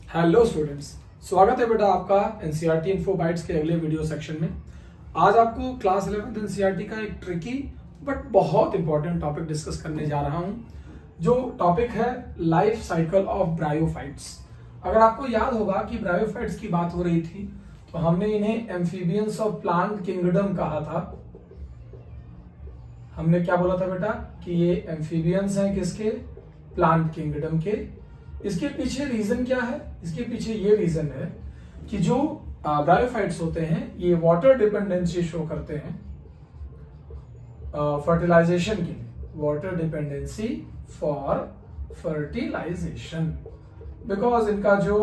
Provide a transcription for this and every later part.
Hello students, स्वागत है बेटा आपका एनसीईआरटी इन्फो बाइट्स के अगले वीडियो सेक्शन में। आज आपको क्लास 11th एनसीईआरटी का एक ट्रिकी बट बहुत इंपॉर्टेंट टॉपिक डिस्कस करने जा रहा हूं, जो टॉपिक है लाइफ साइकिल ऑफ ब्रायोफाइट्स। अगर आपको याद होगा कि ब्रायोफाइट्स की बात हो रही थी तो हमने इन्हें एम्फीबियंस ऑफ प्लांट किंगडम कहा था। हमने क्या बोला था बेटा कि ये एम्फीबियंस हैं किसके? प्लांट किंगडम के। इसके पीछे रीजन क्या है? इसके पीछे ये रीजन है कि जो ब्रायोफाइट्स होते हैं ये वाटर डिपेंडेंसी शो करते हैं फर्टिलाइजेशन के लिए, water dependency for fertilization, because इनका जो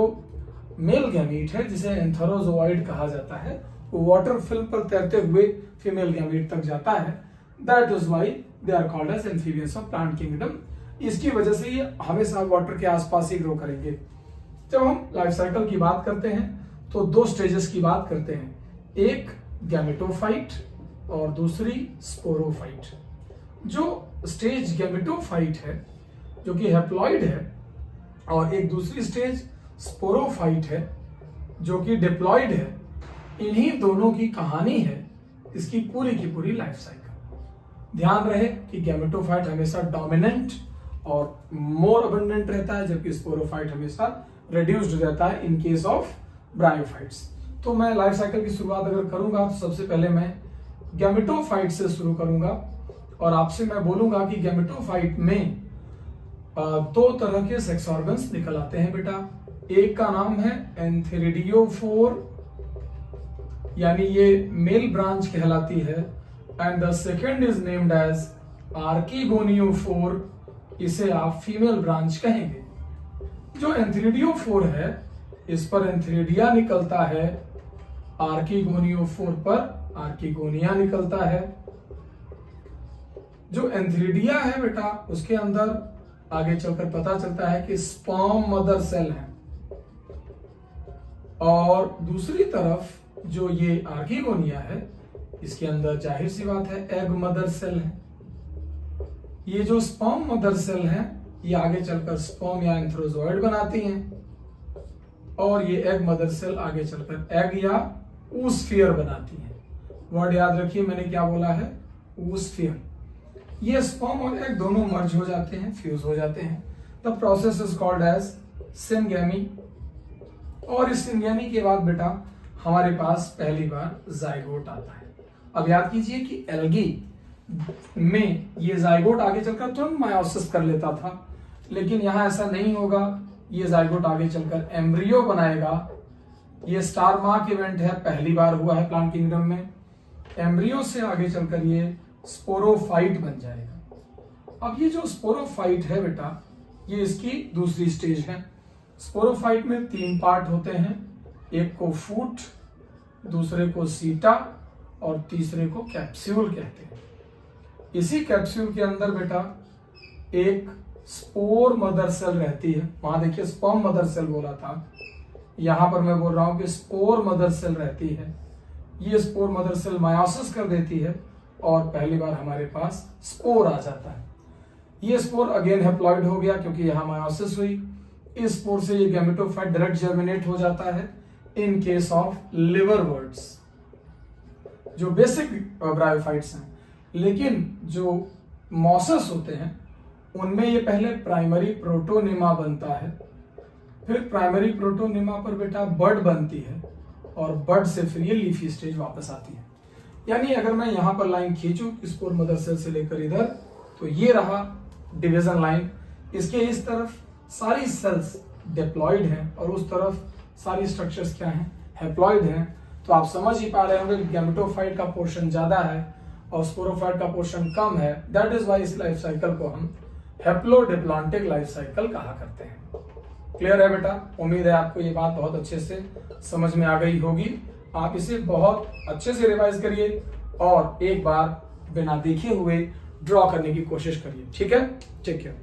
मेल गैमीट है जिसे एंथरोजोइड कहा जाता है वो वाटर फिल्म पर तैरते हुए फीमेल गैमीट तक जाता है। That is why they are called as amphibians of plant kingdom. इसकी वजह से ये हमेशा वाटर के आसपास ही ग्रो करेंगे। जब हम लाइफ साइकिल की बात करते हैं तो दो स्टेजेस की बात करते हैं, एक गैमेटोफाइट और दूसरी स्पोरोफाइट। जो स्टेज गैमेटोफाइट है जो कि हैप्लॉइड है और एक दूसरी स्टेज स्पोरोफाइट है जो कि डिप्लॉइड है, इन्हीं दोनों की कहानी है इसकी पूरी की पूरी लाइफ साइकिल। ध्यान रहे कि गैमेटोफाइट हमेशा डोमिनेंट और मोर अबंडेंट रहता है, जबकि स्पोरोफाइट हमेशा रिड्यूस्ड रहता है इन केस ऑफ ब्रायोफाइट्स। तो मैं लाइफ साइकिल की शुरुआत अगर करूंगा तो सबसे पहले मैं गैमेटोफाइट से शुरू करूंगा और आपसे मैं बोलूंगा कि गैमेटोफाइट में दो तरह के सेक्स ऑर्गन्स निकल आते हैं बेटा। एक का नाम है एंथेरिडियोफोर, यानी ये मेल ब्रांच कहलाती है, and the second is named as archegoniophore, इसे आप फीमेल ब्रांच कहेंगे। जो एंथेरिडियोफोर है इस पर एंथेरिडिया निकलता है, आर्किगोनियोफोर पर आर्किगोनिया निकलता है। जो एंथेरिडिया है बेटा उसके अंदर आगे चलकर पता चलता है कि स्पर्म मदर सेल है, और दूसरी तरफ जो ये आर्किगोनिया है इसके अंदर जाहिर सी बात है एग मदर सेल है। ये जो स्पर्म मदर सेल है ये आगे चलकर स्पर्म या एंथ्रोजोइड बनाती हैं, और ये एग मदर सेल आगे चलकर एग या oosphere बनाती हैं। वर्ड याद रखिए, मैंने क्या बोला है? oosphere। ये स्पर्म और एग दोनों मर्ज हो जाते हैं, फ्यूज हो जाते हैं। The process is called as syngamy, और इस सिनगैमी के बाद बेटा हमारे पास पहली बार जाइगोट आता है। अब याद कीजिए कि एल्गी में ये जाइगोट आगे चलकर तुरंत मायोसिस कर लेता था, लेकिन यहां ऐसा नहीं होगा। ये जाइगोट आगे चलकर एम्ब्रियो बनाएगा। ये स्टार मार्क इवेंट है, पहली बार हुआ है प्लांट किंगडम में। एम्ब्रियो से आगे चलकर ये स्पोरोफाइट बन जाएगा। अब ये जो स्पोरोफाइट है बेटा ये इसकी दूसरी स्टेज है। स्पोरोफाइट में तीन पार्ट होते हैं, एक को फूट, दूसरे को सीटा और तीसरे को कैप्सूल कहते हैं। इसी कैप्सूल के अंदर बेटा एक स्पोर मदर सेल रहती है। वहां देखिए स्पर्म मदर सेल बोला था, यहां पर मैं बोल रहा हूं कि स्पोर मदर सेल रहती है। ये स्पोर मदर सेल मायोसिस कर देती है और पहली बार हमारे पास स्पोर आ जाता है। ये स्पोर अगेन हैप्लॉइड हो गया क्योंकि यहां मायोसिस हुई। इस स्पोर से ये गैमेटोफाइट डायरेक्ट जर्मिनेट हो जाता है इन केस ऑफ लिवरवर्ट्स, जो बेसिक ब्रायोफाइट्स हैं। लेकिन जो मॉसस होते हैं उनमें ये पहले प्राइमरी प्रोटोनिमा बनता है, फिर प्राइमरी प्रोटोनिमा पर बेटा बड बनती है, और बड से फिर ये लीफी स्टेज वापस आती है। यानी अगर मैं यहां पर लाइन खींचूं स्पोर मदर सेल से लेकर इधर, तो ये रहा डिवीजन लाइन। इसके इस तरफ सारी सेल्स डिप्लॉइड हैं और उस तरफ सारी स्ट्रक्चर्स क्या हैं? हैप्लॉइड हैं। तो आप समझ ही पा रहे होंगे कि गैमेटोफाइट का पोर्शन ज्यादा है और स्पोरोफाइट का पोर्शन कम है। दैट इज व्हाई इस लाइफ साइकिल को हम हैप्लोडिप्लॉन्टिक लाइफ साइकिल कहा करते हैं। क्लियर है बेटा? उम्मीद है आपको ये बात बहुत अच्छे से समझ में आ गई होगी। आप इसे बहुत अच्छे से रिवाइज करिए और एक बार बिना देखे हुए ड्रॉ करने की कोशिश करिए। ठीक है? ठीक है।